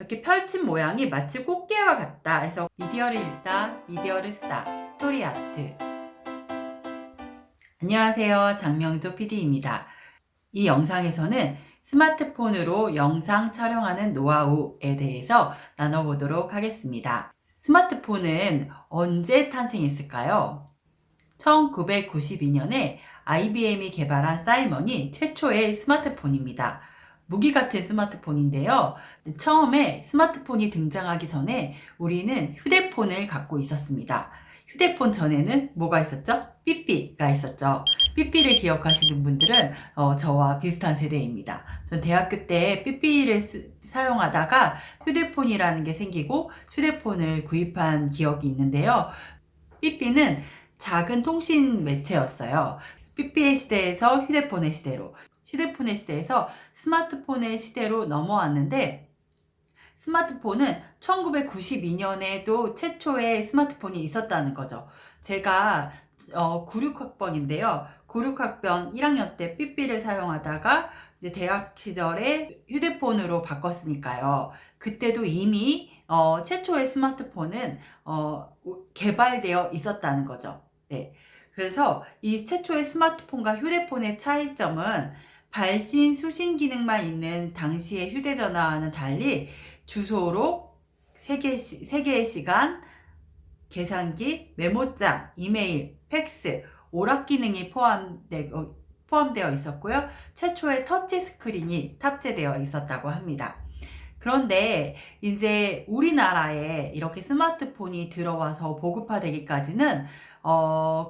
이렇게 펼친 모양이 마치 꽃게와 같다 해서 미디어를 읽다, 미디어를 쓰다, 스토리 아트. 안녕하세요. 장명조 PD입니다. 이 영상에서는 스마트폰으로 영상 촬영하는 노하우에 대해서 나눠보도록 하겠습니다. 스마트폰은 언제 탄생했을까요? 1992년에 IBM이 개발한 사이먼이 최초의 스마트폰입니다. 무기 같은 스마트폰인데요. 처음에 스마트폰이 등장하기 전에 우리는 휴대폰을 갖고 있었습니다. 휴대폰 전에는 뭐가 있었죠? 삐삐가 있었죠. 삐삐를 기억하시는 분들은 저와 비슷한 세대입니다. 전 대학교 때 삐삐를 사용하다가 휴대폰이라는 게 생기고 휴대폰을 구입한 기억이 있는데요. 삐삐는 작은 통신 매체였어요. 삐삐의 시대에서 휴대폰의 시대로, 휴대폰의 시대에서 스마트폰의 시대로 넘어왔는데, 스마트폰은 1992년에도 최초의 스마트폰이 있었다는 거죠. 제가 96학번인데요. 96학번 1학년 때 삐삐를 사용하다가 이제 대학 시절에 휴대폰으로 바꿨으니까요. 그때도 이미 최초의 스마트폰은 개발되어 있었다는 거죠. 네. 그래서 이 최초의 스마트폰과 휴대폰의 차이점은 발신, 수신 기능만 있는 당시의 휴대전화와는 달리 주소로 3개의 시간, 계산기, 메모장, 이메일, 팩스, 오락 기능이 포함되어 있었고요. 최초의 터치 스크린이 탑재되어 있었다고 합니다. 그런데 이제 우리나라에 이렇게 스마트폰이 들어와서 보급화되기까지는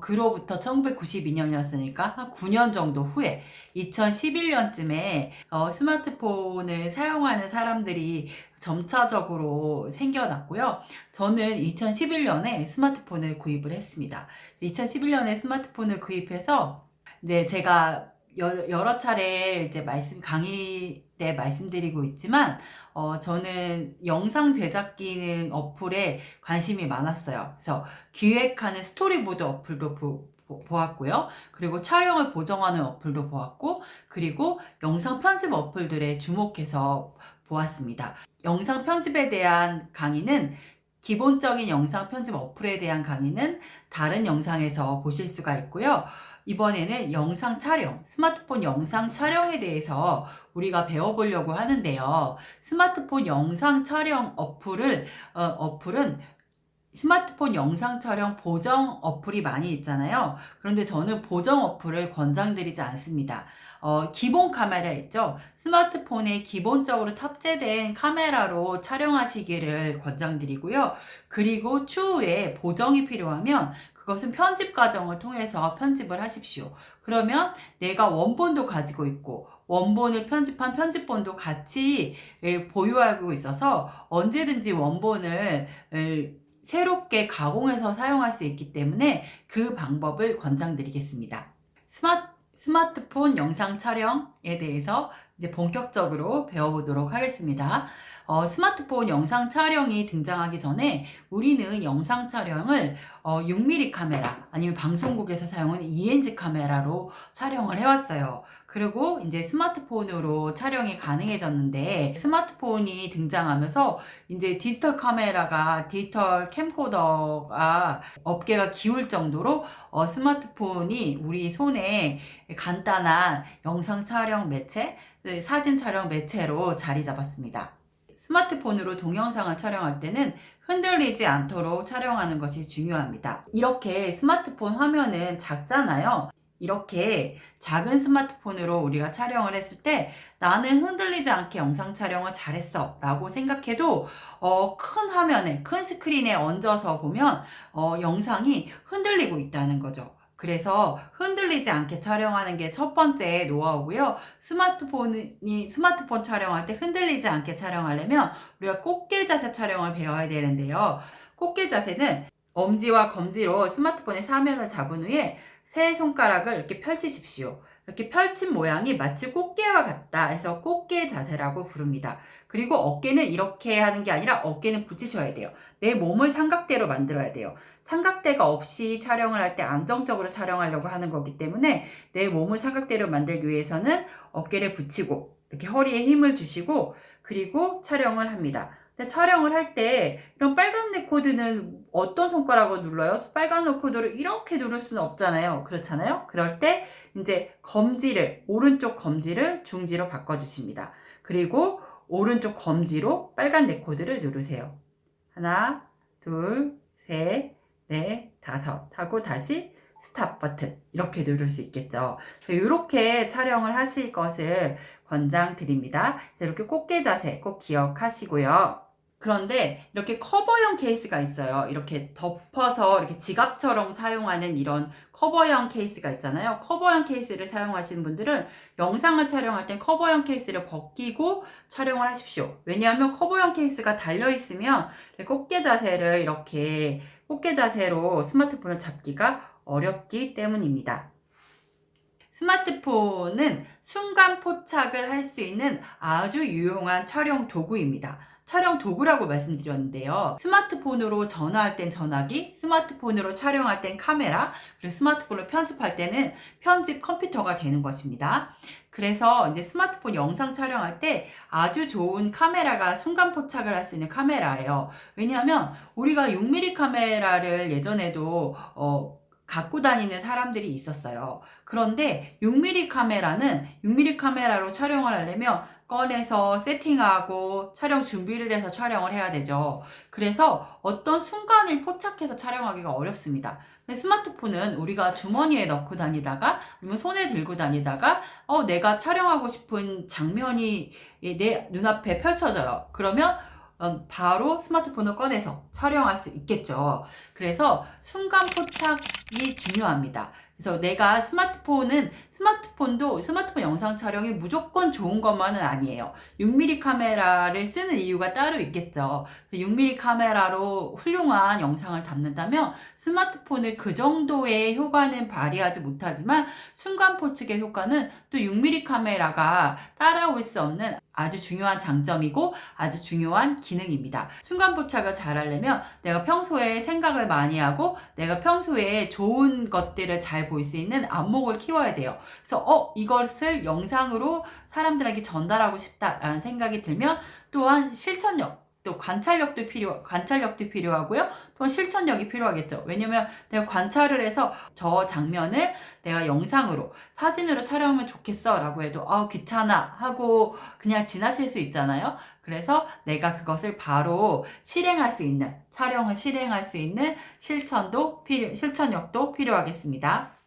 그로부터 1992년이었으니까 한 9년 정도 후에 2011년쯤에 스마트폰을 사용하는 사람들이 점차적으로 생겨났고요. 저는 2011년에 스마트폰을 구입을 했습니다. 2011년에 스마트폰을 구입해서 이제 제가 여러 차례 이제 강의 때 말씀드리고 있지만, 저는 영상 제작 기능 어플에 관심이 많았어요. 그래서 기획하는 스토리보드 어플도 보았고요. 그리고 촬영을 보정하는 어플도 보았고, 그리고 영상 편집 어플들에 주목해서 보았습니다. 영상 편집에 대한 강의는 기본적인 영상 편집 어플에 대한 강의는 다른 영상에서 보실 수가 있고요. 이번에는 영상 촬영, 스마트폰 영상 촬영에 대해서 우리가 배워보려고 하는데요. 스마트폰 영상 촬영 어플은 스마트폰 영상 촬영 보정 어플이 많이 있잖아요. 그런데 저는 보정 어플을 권장드리지 않습니다. 기본 카메라 있죠? 스마트폰에 기본적으로 탑재된 카메라로 촬영하시기를 권장드리고요. 그리고 추후에 보정이 필요하면 그것은 편집 과정을 통해서 편집을 하십시오. 그러면 내가 원본도 가지고 있고 원본을 편집한 편집본도 같이 보유하고 있어서 언제든지 원본을 새롭게 가공해서 사용할 수 있기 때문에 그 방법을 권장드리겠습니다. 스마트폰 영상 촬영에 대해서 이제 본격적으로 배워보도록 하겠습니다. 스마트폰 영상 촬영이 등장하기 전에 우리는 영상 촬영을 6mm 카메라 아니면 방송국에서 사용하는 ENG 카메라로 촬영을 해왔어요. 그리고 이제 스마트폰으로 촬영이 가능해졌는데, 스마트폰이 등장하면서 이제 디지털 캠코더가 업계가 기울 정도로 스마트폰이 우리 손에 간단한 영상 촬영 매체, 사진 촬영 매체로 자리 잡았습니다. 스마트폰으로 동영상을 촬영할 때는 흔들리지 않도록 촬영하는 것이 중요합니다. 이렇게 스마트폰 화면은 작잖아요. 이렇게 작은 스마트폰으로 우리가 촬영을 했을 때 나는 흔들리지 않게 영상 촬영을 잘했어 라고 생각해도 큰 화면에, 큰 스크린에 얹어서 보면 영상이 흔들리고 있다는 거죠. 그래서 흔들리지 않게 촬영하는 게 첫 번째 노하우고요. 스마트폰 촬영할 때 흔들리지 않게 촬영하려면 우리가 꽃게 자세 촬영을 배워야 되는데요. 꽃게 자세는 엄지와 검지로 스마트폰의 사면을 잡은 후에 세 손가락을 이렇게 펼치십시오. 이렇게 펼친 모양이 마치 꽃게와 같다 해서 꽃게 자세라고 부릅니다. 그리고 어깨는 이렇게 하는 게 아니라 어깨는 붙이셔야 돼요. 내 몸을 삼각대로 만들어야 돼요. 삼각대가 없이 촬영을 할 때 안정적으로 촬영하려고 하는 거기 때문에 내 몸을 삼각대로 만들기 위해서는 어깨를 붙이고 이렇게 허리에 힘을 주시고, 그리고 촬영을 합니다. 근데 촬영을 할 때 이런 빨간 레코드는 어떤 손가락으로 눌러요? 빨간 레코드를 이렇게 누를 수는 없잖아요. 그렇잖아요. 그럴 때 이제 검지를, 오른쪽 검지를 중지로 바꿔주십니다. 그리고 오른쪽 검지로 빨간 레코드를 누르세요. 하나, 둘, 셋, 넷, 다섯 하고 다시 스탑 버튼 이렇게 누를 수 있겠죠. 이렇게 촬영을 하실 것을 권장드립니다. 이렇게 꽃게 자세 꼭 기억하시고요. 그런데 이렇게 커버형 케이스가 있어요. 이렇게 덮어서 이렇게 지갑처럼 사용하는 이런 커버형 케이스가 있잖아요. 커버형 케이스를 사용하시는 분들은 영상을 촬영할 땐 커버형 케이스를 벗기고 촬영을 하십시오. 왜냐하면 커버형 케이스가 달려있으면 꽃게 자세를 이렇게 꽃게 자세로 스마트폰을 잡기가 어렵기 때문입니다. 스마트폰은 순간 포착을 할 수 있는 아주 유용한 촬영 도구입니다. 촬영 도구라고 말씀드렸는데요. 스마트폰으로 전화할 땐 전화기, 스마트폰으로 촬영할 땐 카메라, 그리고 스마트폰을 편집할 때는 편집 컴퓨터가 되는 것입니다. 그래서 이제 스마트폰 영상 촬영할 때 아주 좋은 카메라가 순간 포착을 할 수 있는 카메라예요. 왜냐하면 우리가 6mm 카메라를 예전에도 갖고 다니는 사람들이 있었어요. 그런데 6mm 카메라는 6mm 카메라로 촬영을 하려면 꺼내서 세팅하고 촬영 준비를 해서 촬영을 해야 되죠. 그래서 어떤 순간을 포착해서 촬영하기가 어렵습니다. 근데 스마트폰은 우리가 주머니에 넣고 다니다가 아니면 손에 들고 다니다가 내가 촬영하고 싶은 장면이 내 눈앞에 펼쳐져요. 그러면 바로 스마트폰을 꺼내서 촬영할 수 있겠죠. 그래서 순간 포착이 중요합니다. 그래서 내가 스마트폰도 스마트폰 영상 촬영이 무조건 좋은 것만은 아니에요. 6mm 카메라를 쓰는 이유가 따로 있겠죠. 6mm 카메라로 훌륭한 영상을 담는다면 스마트폰을 그 정도의 효과는 발휘하지 못하지만 순간 포착의 효과는 또 6mm 카메라가 따라올 수 없는 아주 중요한 장점이고 아주 중요한 기능입니다. 순간 포착을 잘 하려면 내가 평소에 생각을 많이 하고 내가 평소에 좋은 것들을 잘 볼 수 있는 안목을 키워야 돼요. 그래서 이것을 영상으로 사람들에게 전달하고 싶다라는 생각이 들면 또한 실천력, 또 관찰력도 필요하고요. 또한 실천력이 필요하겠죠. 왜냐면 내가 관찰을 해서 저 장면을 내가 영상으로, 사진으로 촬영하면 좋겠어 라고 해도 귀찮아 하고 그냥 지나칠 수 있잖아요. 그래서 내가 그것을 바로 촬영을 실행할 수 있는 실천력도 필요하겠습니다.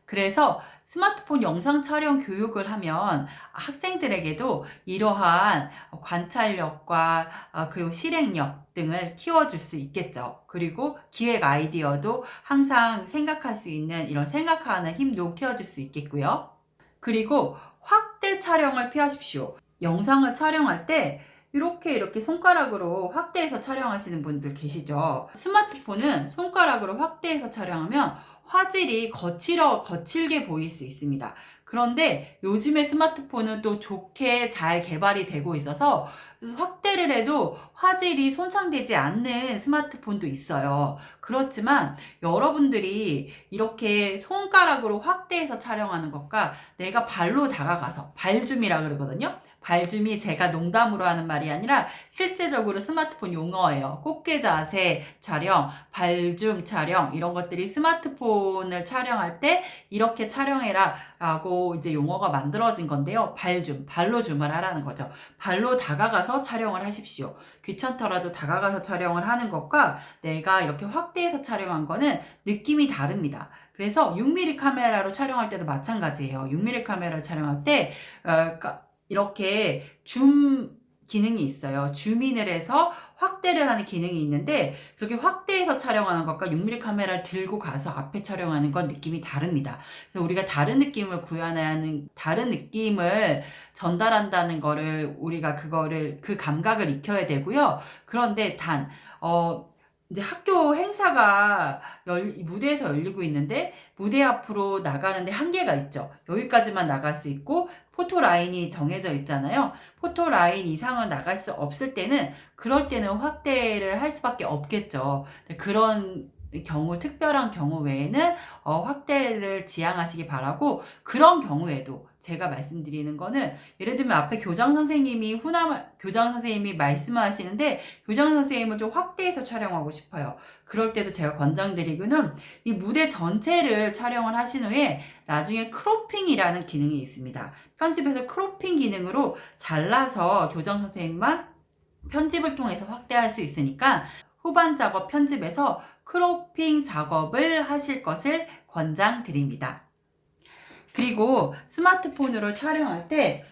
그래서 스마트폰 영상 촬영 교육을 하면 학생들에게도 이러한 관찰력과 그리고 실행력 등을 키워줄 수 있겠죠. 그리고 기획 아이디어도 항상 생각할 수 있는 이런 생각하는 힘도 키워줄 수 있겠고요. 그리고 확대 촬영을 피하십시오. 영상을 촬영할 때 이렇게 손가락으로 확대해서 촬영하시는 분들 계시죠. 스마트폰은 손가락으로 확대해서 촬영하면 화질이 거칠게 보일 수 있습니다. 그런데 요즘의 스마트폰은 또 좋게 잘 개발이 되고 있어서 확대를 해도 화질이 손상되지 않는 스마트폰도 있어요. 그렇지만 여러분들이 이렇게 손가락으로 확대해서 촬영하는 것과 내가 발로 다가가서 발줌이라 그러거든요. 발줌이 제가 농담으로 하는 말이 아니라 실제적으로 스마트폰 용어예요. 꽃게 자세 촬영, 발줌 촬영 이런 것들이 스마트폰을 촬영할 때 이렇게 촬영해라 라고 이제 용어가 만들어진 건데요. 발로 줌을 하라는 거죠. 발로 다가가서 촬영을 하십시오. 귀찮더라도 다가가서 촬영을 하는 것과 내가 이렇게 확대해서 촬영한 거는 느낌이 다릅니다. 그래서 6mm 카메라로 촬영할 때도 마찬가지예요. 6mm 카메라로 촬영할 때 이렇게 줌 기능이 있어요. 줌인을 해서 확대를 하는 기능이 있는데 그렇게 확대해서 촬영하는 것과 6mm 카메라를 들고 가서 앞에 촬영하는 건 느낌이 다릅니다. 그래서 우리가 다른 느낌을 구현하는, 다른 느낌을 전달한다는 거를 우리가 그 감각을 익혀야 되고요. 그런데 이제 학교 행사가 무대에서 열리고 있는데 무대 앞으로 나가는데 한계가 있죠. 여기까지만 나갈 수 있고 포토라인이 정해져 있잖아요. 포토라인 이상을 나갈 수 없을 때는 그럴 때는 확대를 할 수밖에 없겠죠. 그런 경우, 특별한 경우 외에는 확대를 지향하시기 바라고, 그런 경우에도 제가 말씀드리는 거는, 예를 들면 앞에 교장 선생님이 말씀하시는데 교장 선생님을 좀 확대해서 촬영하고 싶어요. 그럴 때도 제가 권장드리고는 이 무대 전체를 촬영을 하신 후에 나중에 크로핑이라는 기능이 있습니다. 편집에서 크로핑 기능으로 잘라서 교장 선생님만 편집을 통해서 확대할 수 있으니까 후반 작업 편집에서 크로핑 작업을 하실 것을 권장드립니다. 그리고 스마트폰으로 촬영할 때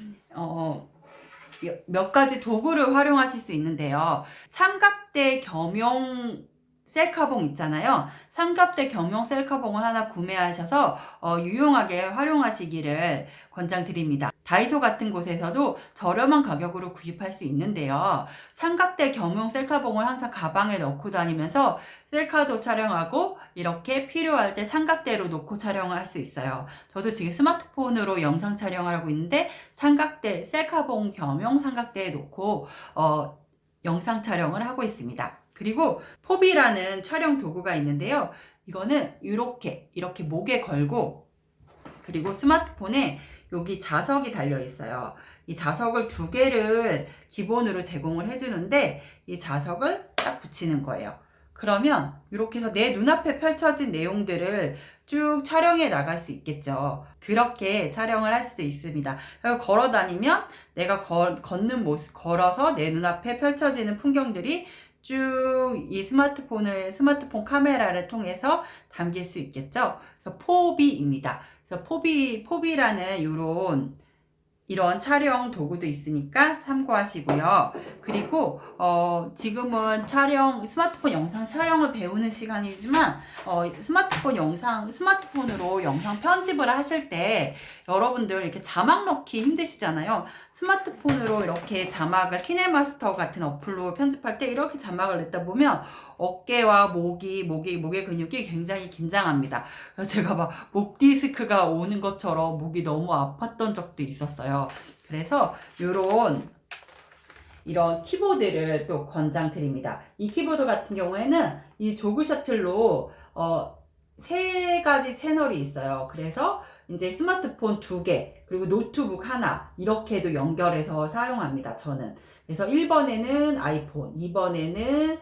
몇 가지 도구를 활용하실 수 있는데요. 삼각대 겸용 셀카봉 있잖아요. 삼각대 겸용 셀카봉을 하나 구매하셔서 유용하게 활용하시기를 권장드립니다. 다이소 같은 곳에서도 저렴한 가격으로 구입할 수 있는데요. 삼각대 겸용 셀카봉을 항상 가방에 넣고 다니면서 셀카도 촬영하고 이렇게 필요할 때 삼각대로 놓고 촬영을 할 수 있어요. 저도 지금 스마트폰으로 영상 촬영을 하고 있는데 삼각대, 셀카봉 겸용 삼각대에 놓고 영상 촬영을 하고 있습니다. 그리고 포비라는 촬영 도구가 있는데요. 이거는 이렇게 목에 걸고, 그리고 스마트폰에 여기 자석이 달려 있어요. 이 자석을 2개를 기본으로 제공을 해주는데 이 자석을 딱 붙이는 거예요. 그러면 이렇게 해서 내 눈앞에 펼쳐진 내용들을 쭉 촬영해 나갈 수 있겠죠. 그렇게 촬영을 할 수도 있습니다. 걸어 다니면 내가 걷는 모습, 걸어서 내 눈앞에 펼쳐지는 풍경들이 쭉 이 스마트폰 카메라를 통해서 담길 수 있겠죠. 그래서 포비입니다. 그래서 포비라는 이런 촬영 도구도 있으니까 참고하시고요. 그리고 지금은 스마트폰 영상 촬영을 배우는 시간이지만 스마트폰으로 영상 편집을 하실 때 여러분들 이렇게 자막 넣기 힘드시잖아요. 스마트폰으로 이렇게 자막을 키네마스터 같은 어플로 편집할 때 이렇게 자막을 넣다 보면 어깨와 목의 근육이 굉장히 긴장합니다. 그래서 제가 막 목 디스크가 오는 것처럼 목이 너무 아팠던 적도 있었어요. 그래서 이런 키보드를 또 권장드립니다. 이 키보드 같은 경우에는 이 조그 셔틀로 3가지 채널이 있어요. 그래서 이제 스마트폰 2개, 그리고 노트북 하나, 이렇게도 연결해서 사용합니다, 저는. 그래서 1번에는 아이폰, 2번에는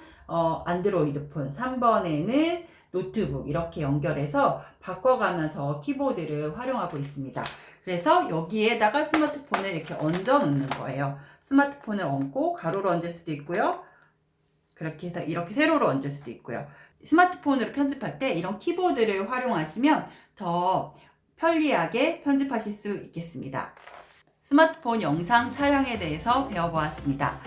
안드로이드폰, 3번에는 노트북, 이렇게 연결해서 바꿔가면서 키보드를 활용하고 있습니다. 그래서 여기에다가 스마트폰을 이렇게 얹어 놓는 거예요. 스마트폰을 얹고 가로로 얹을 수도 있고요. 그렇게 해서 이렇게 세로로 얹을 수도 있고요. 스마트폰으로 편집할 때 이런 키보드를 활용하시면 더 편리하게 편집하실 수 있겠습니다. 스마트폰 영상 촬영에 대해서 배워보았습니다.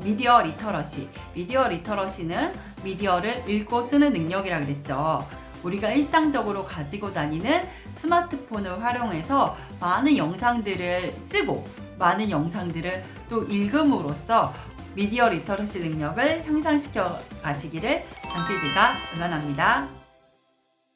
미디어 리터러시. 미디어 리터러시는 미디어를 읽고 쓰는 능력이라고 그랬죠. 우리가 일상적으로 가지고 다니는 스마트폰을 활용해서 많은 영상들을 쓰고 많은 영상들을 또 읽음으로써 미디어 리터러시 능력을 향상시켜 가시기를 장필드가 응원합니다.